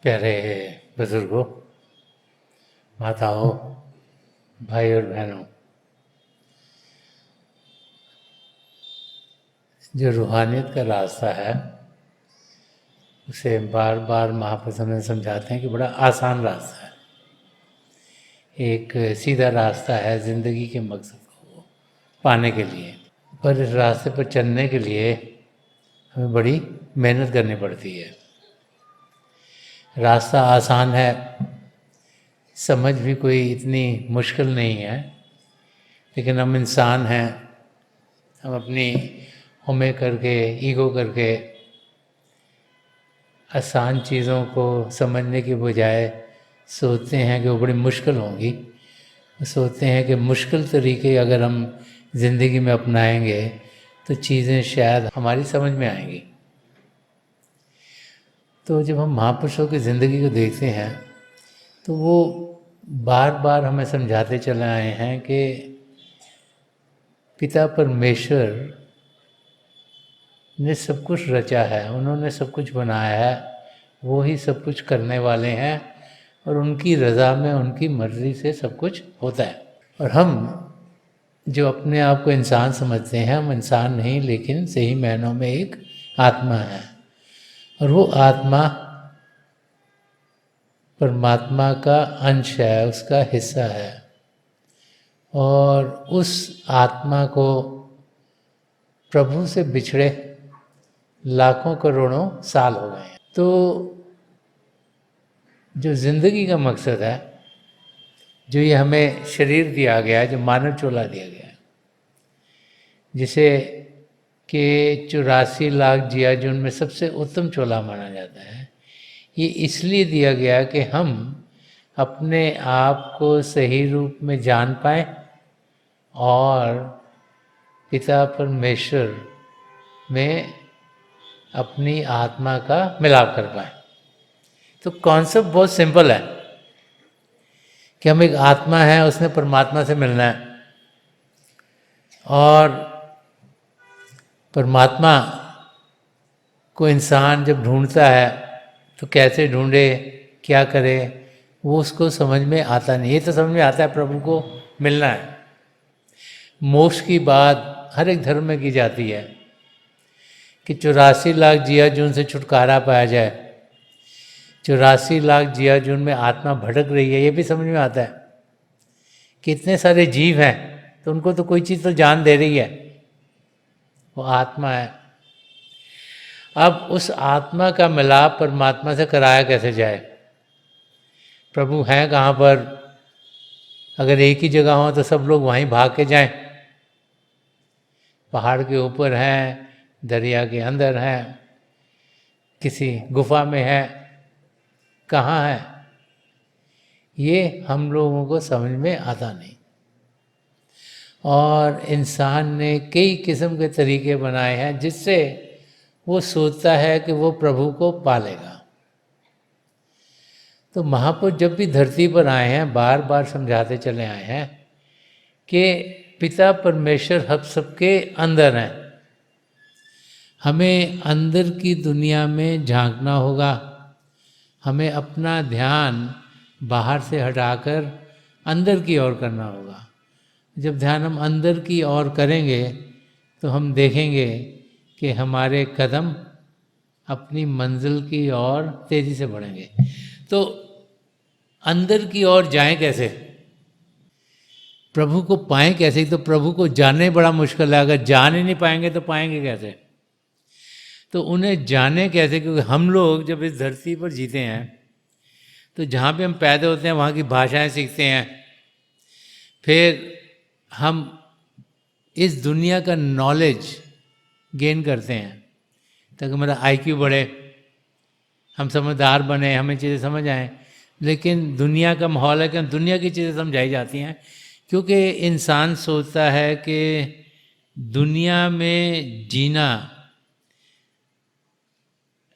प्यारे बुजुर्गों, माताओं, भाई और बहनों, जो रूहानियत का रास्ता है उसे बार बार महापुरुष हमें समझाते हैं कि बड़ा आसान रास्ता है। एक सीधा रास्ता है ज़िंदगी के मकसद को पाने के लिए, पर इस रास्ते पर चलने के लिए हमें बड़ी मेहनत करनी पड़ती है। रास्ता आसान है, समझ भी कोई इतनी मुश्किल नहीं है, लेकिन हम इंसान हैं। हम अपनी हमें करके, ईगो करके आसान चीज़ों को समझने की बजाय सोचते हैं कि वो बड़ी मुश्किल होंगी। सोचते हैं कि मुश्किल तरीके अगर हम ज़िंदगी में अपनाएंगे तो चीज़ें शायद हमारी समझ में आएंगी। तो जब हम महापुरुषों की ज़िंदगी को देखते हैं तो वो बार बार हमें समझाते चले आए हैं कि पिता परमेश्वर ने सब कुछ रचा है, उन्होंने सब कुछ बनाया है, वो ही सब कुछ करने वाले हैं और उनकी रज़ा में, उनकी मर्ज़ी से सब कुछ होता है। और हम जो अपने आप को इंसान समझते हैं, हम इंसान नहीं, लेकिन सही मायनों में एक आत्मा है और वो आत्मा परमात्मा का अंश है, उसका हिस्सा है। और उस आत्मा को प्रभु से बिछड़े लाखों करोड़ों साल हो गए हैं। तो जो ज़िंदगी का मकसद है, जो ये हमें शरीर दिया गया है, जो मानव चोला दिया गया है, जिसे कि 84 लाख जियाजुन में सबसे उत्तम चोला माना जाता है, ये इसलिए दिया गया कि हम अपने आप को सही रूप में जान पाएँ और पिता परमेश्वर में अपनी आत्मा का मिलाप कर पाएँ। तो कॉन्सेप्ट बहुत सिंपल है कि हम एक आत्मा है, उसने परमात्मा से मिलना है और परमात्मा को इंसान जब ढूंढता है तो कैसे ढूंढे, क्या करे, वो उसको समझ में आता नहीं। ये तो समझ में आता है प्रभु को मिलना है। मोक्ष की बात हर एक धर्म में की जाती है कि 84 लाख जियाजुन से छुटकारा पाया जाए। 84 लाख जियाजुन में आत्मा भटक रही है, ये भी समझ में आता है कि इतने सारे जीव हैं तो उनको तो कोई चीज़ तो जान दे रही है, वो आत्मा है। अब उस आत्मा का मिलाप परमात्मा से कराया कैसे जाए? प्रभु हैं कहाँ पर? अगर एक ही जगह हो तो सब लोग वहीं भाग के जाएं। पहाड़ के ऊपर हैं, दरिया के अंदर हैं, किसी गुफा में है, कहाँ है? ये हम लोगों को समझ में आता नहीं। और इंसान ने कई किस्म के तरीके बनाए हैं जिससे वो सोचता है कि वो प्रभु को पालेगा। तो महापुरुष जब भी धरती पर आए हैं बार बार समझाते चले आए हैं कि पिता परमेश्वर हम सबके अंदर हैं। हमें अंदर की दुनिया में झांकना होगा। हमें अपना ध्यान बाहर से हटाकर अंदर की ओर करना होगा। जब ध्यान हम अंदर की ओर करेंगे तो हम देखेंगे कि हमारे कदम अपनी मंजिल की ओर तेजी से बढ़ेंगे। तो अंदर की ओर जाएं कैसे? प्रभु को पाएं कैसे? तो प्रभु को जानने बड़ा मुश्किल है। अगर जान ही नहीं पाएंगे तो पाएंगे कैसे? तो उन्हें जाने कैसे? क्योंकि हम लोग जब इस धरती पर जीते हैं तो जहाँ पे हम पैदा होते हैं वहाँ की भाषाएं सीखते हैं, फिर हम इस दुनिया का नॉलेज गेन करते हैं ताकि हमारा आईक्यू बढ़े, हम समझदार बने, हमें चीज़ें समझ आएँ। लेकिन दुनिया का माहौल है कि दुनिया की चीज़ें समझाई जाती हैं, क्योंकि इंसान सोचता है कि दुनिया में जीना,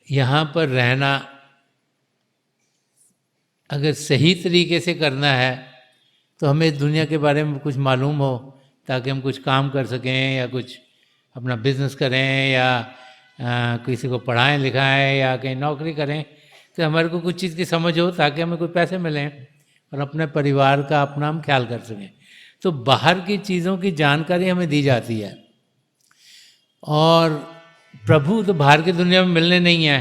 यहाँ पर रहना अगर सही तरीके से करना है तो हमें दुनिया के बारे में कुछ मालूम हो ताकि हम कुछ काम कर सकें या कुछ अपना बिजनेस करें या किसी को पढ़ाएं लिखाएं या कहीं नौकरी करें। कि हमारे को कुछ चीज़ की समझ हो ताकि हमें कोई पैसे मिलें और अपने परिवार का अपना हम ख्याल कर सकें। तो बाहर की चीज़ों की जानकारी हमें दी जाती है, और प्रभु तो बाहर की दुनिया में मिलने नहीं है।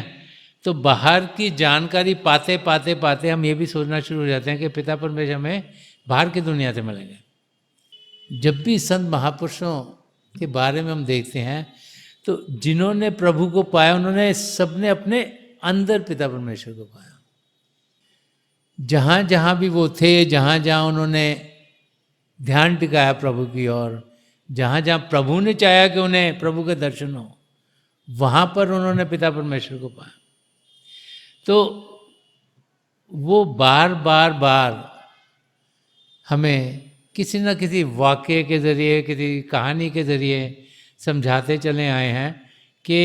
तो बाहर की जानकारी पाते पाते पाते हम ये भी सोचना शुरू हो जाते हैं कि पिता परमेश्वर हमें बाहर की दुनिया से मिलेंगे। जब भी संत महापुरुषों के बारे में हम देखते हैं तो जिन्होंने प्रभु को पाया उन्होंने सबने अपने अंदर पिता परमेश्वर को पाया। जहाँ जहाँ भी वो थे, जहाँ जहाँ उन्होंने ध्यान टिकाया प्रभु की ओर, जहाँ जहाँ प्रभु ने चाहा कि उन्हें प्रभु के दर्शन हो, वहाँ पर उन्होंने पिता परमेश्वर को पाया। तो वो बार बार बार हमें किसी न किसी वाक्य के ज़रिए, किसी कहानी के ज़रिए समझाते चले आए हैं कि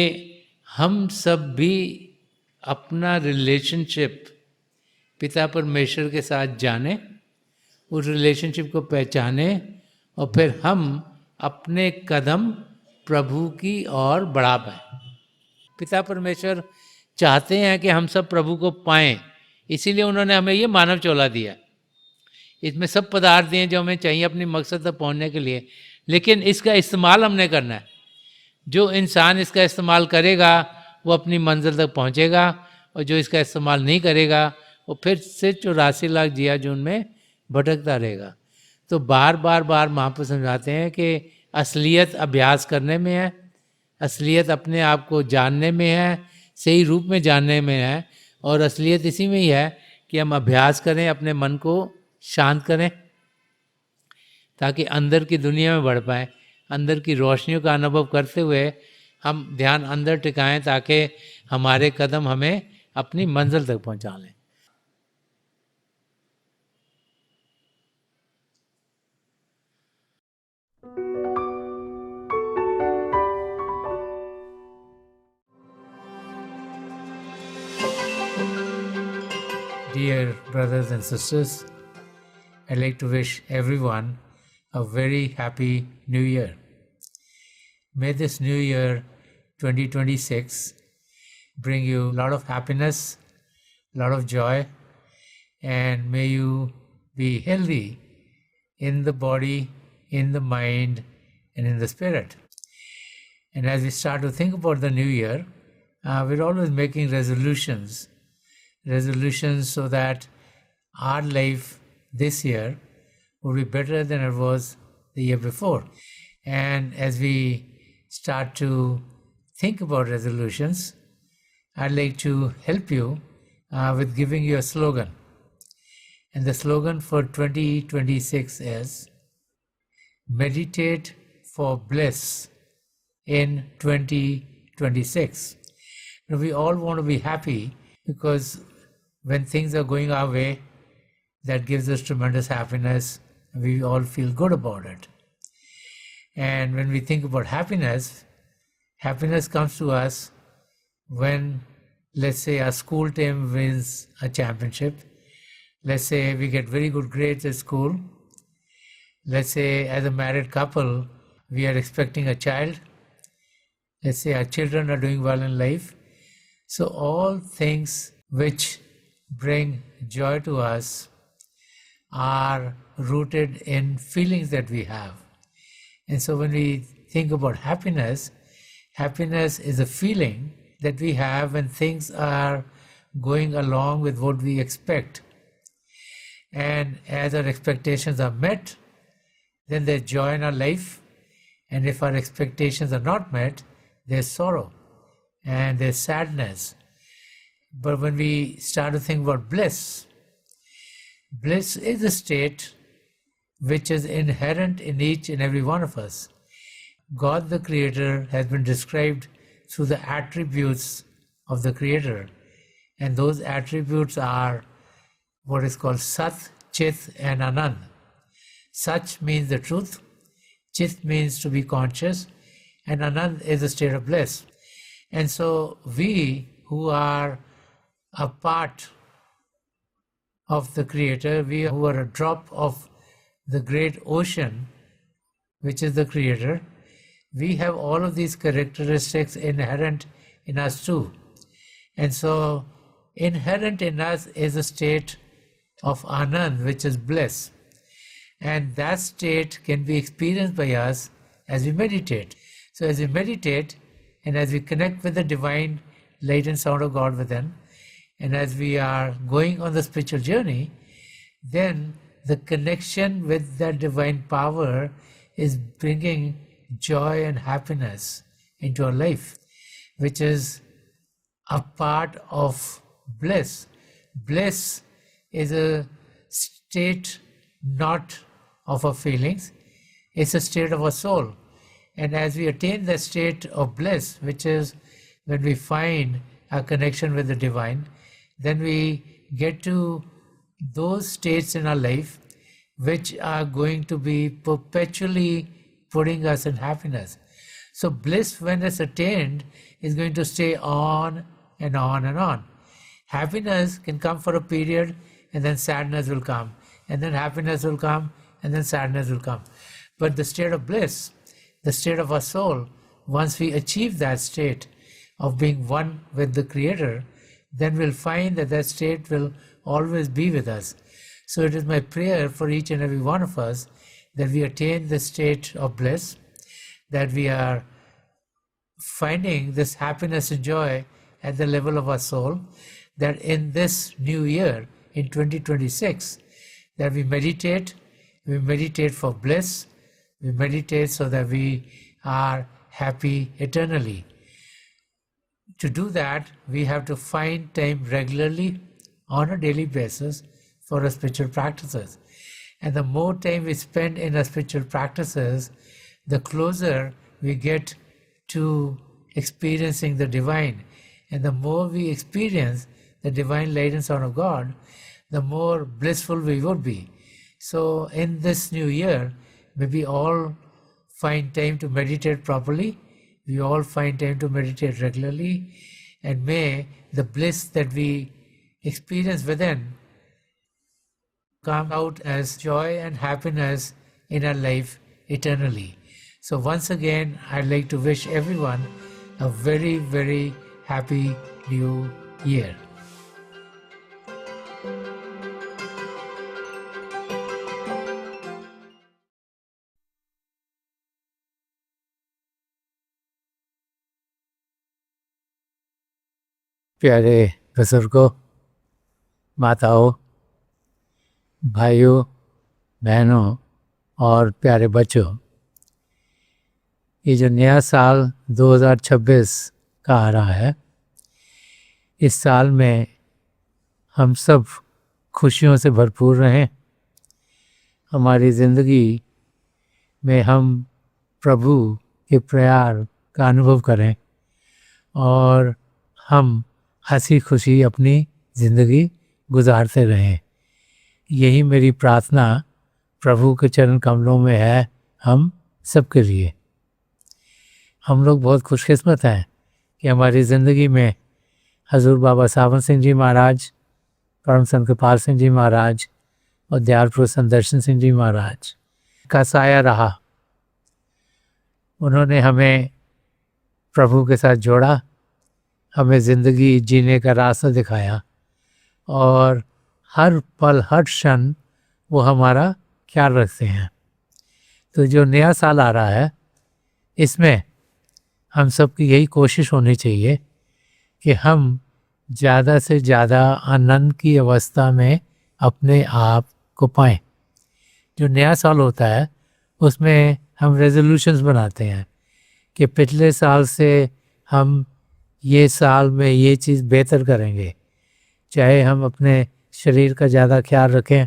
हम सब भी अपना रिलेशनशिप पिता परमेश्वर के साथ जाने, उस रिलेशनशिप को पहचाने और फिर हम अपने कदम प्रभु की ओर बढ़ा पाएँ। पिता परमेश्वर चाहते हैं कि हम सब प्रभु को पाएं, इसीलिए उन्होंने हमें ये मानव चोला दिया। इसमें सब पदार्थ दिए जो हमें चाहिए अपनी मकसद तक पहुंचने के लिए, लेकिन इसका इस्तेमाल हमने करना है। जो इंसान इसका इस्तेमाल करेगा वो अपनी मंजिल तक पहुंचेगा, और जो इसका इस्तेमाल नहीं करेगा वो फिर से 84 लाख जिया जून में भटकता रहेगा। तो बार बार बार महापुरुष समझाते हैं कि असलियत अभ्यास करने में है, असलियत अपने आप को जानने में है, सही रूप में जानने में है, और असलियत इसी में ही है कि हम अभ्यास करें, अपने मन को शांत करें ताकि अंदर की दुनिया में बढ़ पाएँ। अंदर की रोशनियों का अनुभव करते हुए हम ध्यान अंदर टिकाएं ताकि हमारे कदम हमें अपनी मंजिल तक पहुंचा लें। Dear brothers and sisters, I'd like to wish everyone a very happy New Year. May this New Year 2026 bring you a lot of happiness, a lot of joy, and may you be healthy in the body, in the mind, and in the spirit. And as we start to think about the new year, we're always making resolutions so that our life this year will be better than it was the year before. And as we start to think about resolutions, I'd like to help you with giving you a slogan. And the slogan for 2026 is meditate for bliss in 2026. Now, we all want to be happy because when things are going our way, that gives us tremendous happiness. We all feel good about it. And when we think about happiness, happiness comes to us when, let's say, our school team wins a championship. Let's say we get very good grades at school. Let's say as a married couple, we are expecting a child. Let's say our children are doing well in life. So all things which bring joy to us are rooted in feelings that we have. And so when we think about happiness, happiness is a feeling that we have when things are going along with what we expect. And as our expectations are met, then there's joy in our life. And if our expectations are not met, there's sorrow and there's sadness. But when we start to think about bliss, bliss is a state which is inherent in each and every one of us. God the Creator has been described through the attributes of the Creator. And those attributes are what is called Sat, Chit and Anand. Sat means the truth, Chit means to be conscious, and Anand is a state of bliss. And so we who are a part of the Creator, we who are a drop of the great ocean, which is the Creator, we have all of these characteristics inherent in us too. And so inherent in us is a state of Anand, which is bliss. And that state can be experienced by us as we meditate. So as we meditate and as we connect with the divine light and sound of God within, and as we are going on the spiritual journey, then the connection with that divine power is bringing joy and happiness into our life, which is a part of bliss. Bliss is a state not of our feelings, it's a state of our soul. And as we attain the state of bliss, which is when we find our connection with the divine, then we get to those states in our life which are going to be perpetually putting us in happiness. So bliss, when it's attained, is going to stay on and on and on. Happiness can come for a period and then sadness will come, and then happiness will come and then sadness will come. But the state of bliss, the state of our soul, once we achieve that state of being one with the Creator, then we'll find that that state will always be with us. So it is my prayer for each and every one of us that we attain the state of bliss, that we are finding this happiness and joy at the level of our soul, that in this new year, in 2026, that we meditate for bliss, we meditate so that we are happy eternally. To do that, we have to find time regularly on a daily basis for our spiritual practices. And the more time we spend in our spiritual practices, the closer we get to experiencing the divine. And the more we experience the divine light and sound of God, the more blissful we would be. So in this new year, may we all find time to meditate properly. We all find time to meditate regularly. And may the bliss that we experience within come out as joy and happiness in our life eternally. So once again, I'd like to wish everyone a very, very happy new year. प्यारे बुजुर्गों, माताओं, भाइयों, बहनों और प्यारे बच्चों, ये जो नया साल 2026 का आ रहा है, इस साल में हम सब खुशियों से भरपूर रहें। हमारी ज़िंदगी में हम प्रभु के प्यार का अनुभव करें और हम हंसी खुशी अपनी ज़िंदगी गुजारते रहें। यही मेरी प्रार्थना प्रभु के चरण कमलों में है हम सबके लिए। हम लोग बहुत खुशकिस्मत हैं कि हमारी ज़िंदगी में हजूर बाबा सावन सिंह जी महाराज, परम संत कृपाल सिंह जी महाराज और दयालपुर संत दर्शन सिंह जी महाराज का साया रहा। उन्होंने हमें प्रभु के साथ जोड़ा, हमें ज़िंदगी जीने का रास्ता दिखाया और हर पल हर क्षण वो हमारा ख्याल रखते हैं। तो जो नया साल आ रहा है, इसमें हम सब की यही कोशिश होनी चाहिए कि हम ज़्यादा से ज़्यादा आनंद की अवस्था में अपने आप को पाएं। जो नया साल होता है उसमें हम रेजोल्यूशंस बनाते हैं कि पिछले साल से हम ये साल में ये चीज़ बेहतर करेंगे। चाहे हम अपने शरीर का ज़्यादा ख्याल रखें,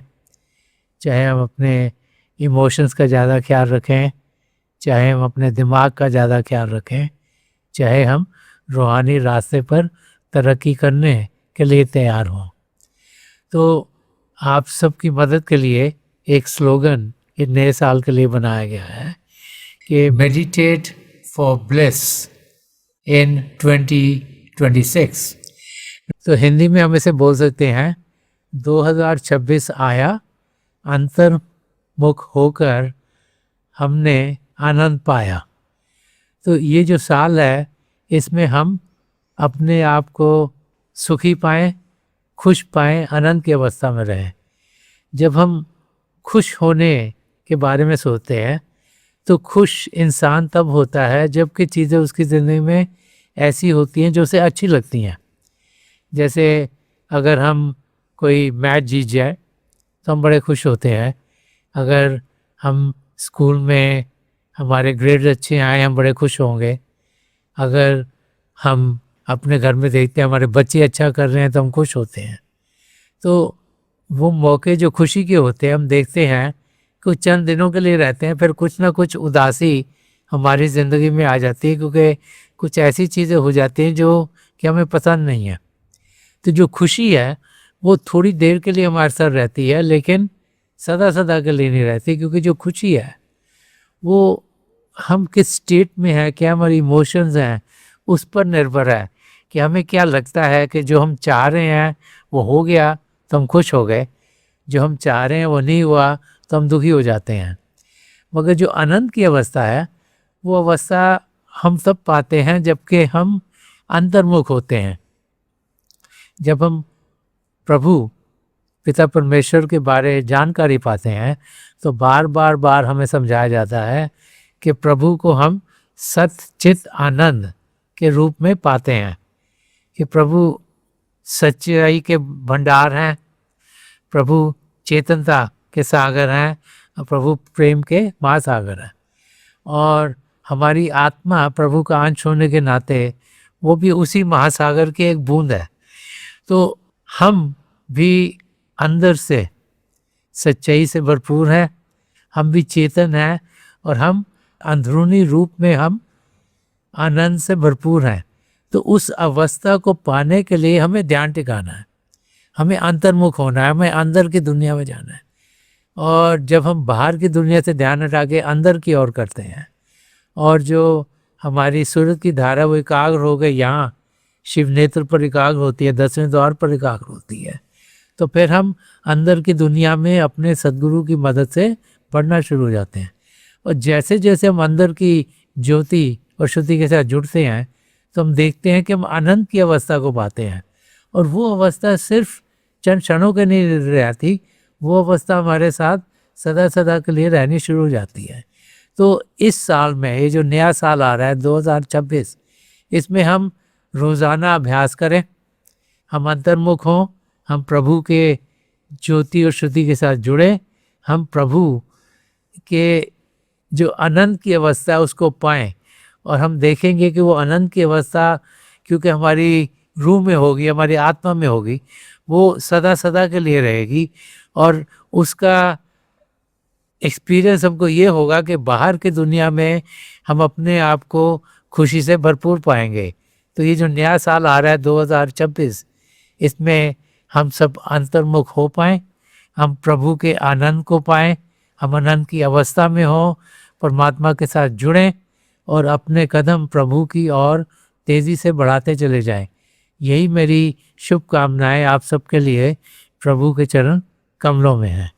चाहे हम अपने इमोशंस का ज़्यादा ख्याल रखें, चाहे हम अपने दिमाग का ज़्यादा ख्याल रखें, चाहे हम रूहानी रास्ते पर तरक्की करने के लिए तैयार हों। तो आप सबकी मदद के लिए एक स्लोगन इस नए साल के लिए बनाया गया है कि Meditate for bliss in 2026. तो हिंदी में हम इसे बोल सकते हैं 2026 आया, अंतर्मुख होकर हमने आनंद पाया। तो ये जो साल है इसमें हम अपने आप को सुखी पाएं, खुश पाएं, आनंद की अवस्था में रहें। जब हम खुश होने के बारे में सोचते हैं तो खुश इंसान तब होता है जबकि चीज़ें उसकी ज़िंदगी में ऐसी होती हैं जो उसे अच्छी लगती हैं। जैसे अगर हम कोई मैच जीत जाए तो हम बड़े खुश होते हैं। अगर हम स्कूल में हमारे ग्रेड अच्छे आए हम बड़े खुश होंगे। अगर हम अपने घर में देखते हैं हमारे बच्चे अच्छा कर रहे हैं तो हम खुश होते हैं। तो वो मौके जो खुशी के होते हैं हम देखते हैं कुछ चंद दिनों के लिए रहते हैं, फिर कुछ ना कुछ उदासी हमारी ज़िंदगी में आ जाती है क्योंकि कुछ ऐसी चीज़ें हो जाती हैं जो कि हमें पसंद नहीं है। तो जो खुशी है वो थोड़ी देर के लिए हमारे साथ रहती है लेकिन सदा सदा के लिए नहीं रहती, क्योंकि जो खुशी है वो हम किस स्टेट में है, क्या हमारी इमोशंस हैं उस पर निर्भर है कि हमें क्या लगता है कि जो हम चाह रहे हैं वो हो गया तो हम खुश हो गए, जो हम चाह रहे हैं वो नहीं हुआ तो हम दुखी हो जाते हैं। मगर जो आनंद की अवस्था है वो अवस्था हम तब पाते हैं जबकि हम अंतर्मुख होते हैं। जब हम प्रभु पिता परमेश्वर के बारे जानकारी पाते हैं तो बार बार हमें समझाया जाता है कि प्रभु को हम सच्चित आनंद के रूप में पाते हैं, कि प्रभु सच्चाई के भंडार हैं, प्रभु चेतनता के सागर हैं और प्रभु प्रेम के महासागर हैं। और हमारी आत्मा प्रभु का अंश होने के नाते वो भी उसी महासागर की एक बूंद है। तो हम भी अंदर से सच्चाई से भरपूर हैं, हम भी चेतन हैं और हम अंदरूनी रूप में हम आनंद से भरपूर हैं। तो उस अवस्था को पाने के लिए हमें ध्यान टिकाना है, हमें अंतर्मुख होना है, हमें अंदर की दुनिया में जाना है। और जब हम बाहर की दुनिया से ध्यान हटा के अंदर की ओर करते हैं और जो हमारी सूरत की धारा वो एकाग्र हो गई, यहाँ शिव नेत्र पर एकाग्र होती है, 10वें द्वार पर एकाग्र होती है, तो फिर हम अंदर की दुनिया में अपने सद्गुरु की मदद से पढ़ना शुरू हो जाते हैं। और जैसे जैसे हम अंदर की ज्योति और श्रुति के साथ जुड़ते हैं तो हम देखते हैं कि हम आनंद की अवस्था को पाते हैं। और वो अवस्था सिर्फ चंद क्षणों के नहीं रहती, वो अवस्था हमारे साथ सदा सदा के लिए रहनी शुरू हो जाती है। तो इस साल में ये जो नया साल आ रहा है 2026, इसमें हम रोज़ाना अभ्यास करें, हम अंतर्मुख हों, हम प्रभु के ज्योति और श्रुति के साथ जुड़ें, हम प्रभु के जो अनंत की अवस्था है उसको पाएं। और हम देखेंगे कि वो अनंत की अवस्था क्योंकि हमारी रूह में होगी, हमारी आत्मा में होगी, वो सदा सदा के लिए रहेगी। और उसका एक्सपीरियंस हमको ये होगा कि बाहर की दुनिया में हम अपने आप को खुशी से भरपूर पाएंगे। तो ये जो नया साल आ रहा है 2026, इसमें हम सब अंतर्मुख हो पाएँ, हम प्रभु के आनंद को पाएँ, हम आनंद की अवस्था में हों, परमात्मा के साथ जुड़ें और अपने कदम प्रभु की ओर तेज़ी से बढ़ाते चले जाएं। यही मेरी शुभकामनाएं आप सबके लिए प्रभु के चरण कमलों में हैं।